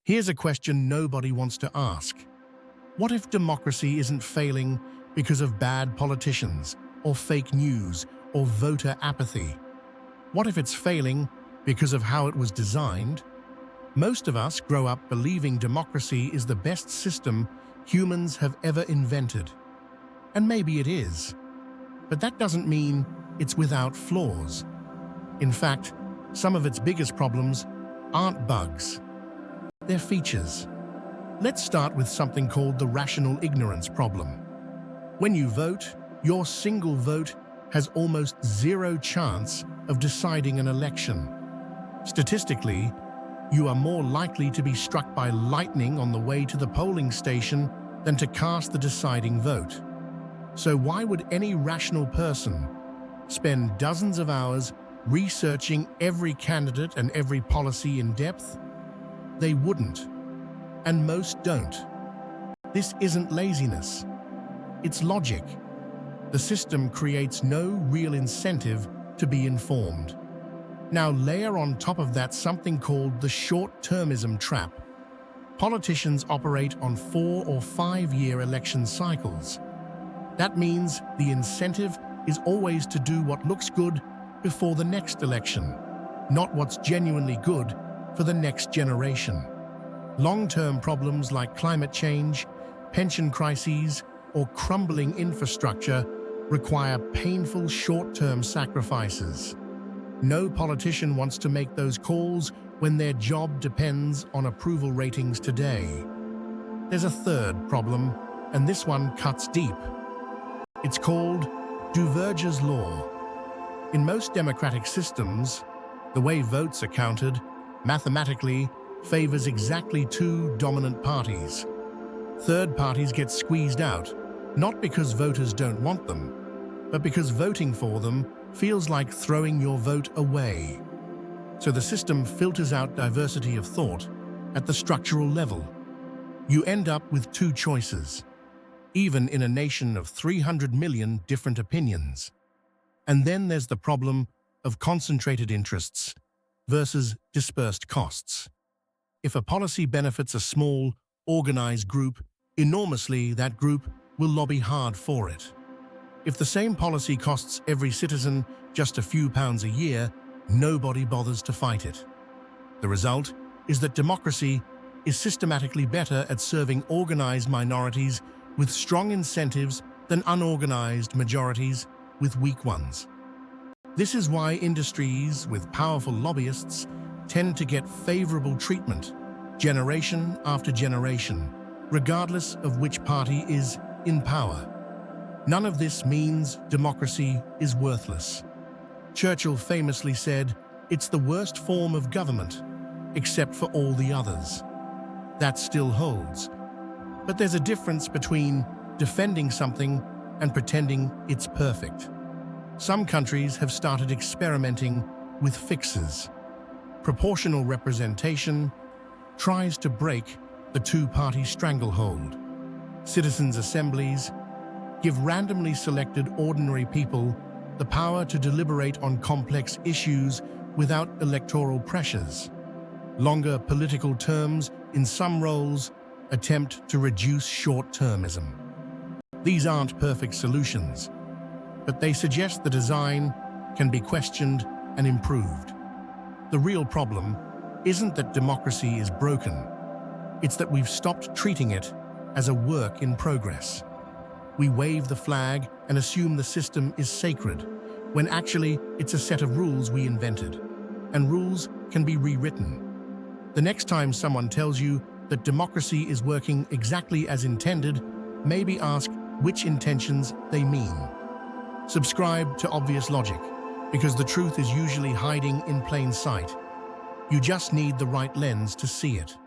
Here's a question nobody wants to ask. What if democracy isn't failing because of bad politicians, or fake news, or voter apathy? What if it's failing because of how it was designed? Most of us grow up believing democracy is the best system humans have ever invented. And maybe it is. But that doesn't mean it's without flaws. In fact, some of its biggest problems aren't bugs. They're features. Let's start with something called the rational ignorance problem. When you vote, your single vote has almost zero chance of deciding an election. Statistically, you are more likely to be struck by lightning on the way to the polling station than to cast the deciding vote. So why would any rational person spend dozens of hours researching every candidate and every policy in depth? They wouldn't. And most don't. This isn't laziness. It's logic. The system creates no real incentive to be informed. Now layer on top of that something called the short-termism trap. Politicians operate on 4 or 5 year election cycles. That means the incentive is always to do what looks good before the next election, not what's genuinely good for the next generation. Long-term problems like climate change, pension crises, or crumbling infrastructure require painful short-term sacrifices. No politician wants to make those calls when their job depends on approval ratings today. There's a third problem, and this one cuts deep. It's called Duverger's law. In most democratic systems, the way votes are counted, mathematically, favors exactly 2 dominant parties. Third parties get squeezed out, not because voters don't want them, but because voting for them feels like throwing your vote away. So the system filters out diversity of thought at the structural level. You end up with 2 choices, even in a nation of 300 million different opinions. And then there's the problem of concentrated interests versus dispersed costs. If a policy benefits a small, organized group enormously, that group will lobby hard for it. If the same policy costs every citizen just a few pounds a year, nobody bothers to fight it. The result is that democracy is systematically better at serving organized minorities with strong incentives than unorganized majorities with weak ones. This is why industries with powerful lobbyists tend to get favorable treatment, generation after generation, regardless of which party is in power. None of this means democracy is worthless. Churchill famously said, "It's the worst form of government, except for all the others." That still holds. But there's a difference between defending something and pretending it's perfect. Some countries have started experimenting with fixes. Proportional representation tries to break the 2-party stranglehold. Citizens' assemblies give randomly selected ordinary people the power to deliberate on complex issues without electoral pressures. Longer political terms in some roles attempt to reduce short-termism. These aren't perfect solutions, but they suggest the design can be questioned and improved. The real problem isn't that democracy is broken. It's that we've stopped treating it as a work in progress. We wave the flag and assume the system is sacred, when actually it's a set of rules we invented, and rules can be rewritten. The next time someone tells you that democracy is working exactly as intended, maybe ask which intentions they mean. Subscribe to Obvious Logic, because the truth is usually hiding in plain sight. You just need the right lens to see it.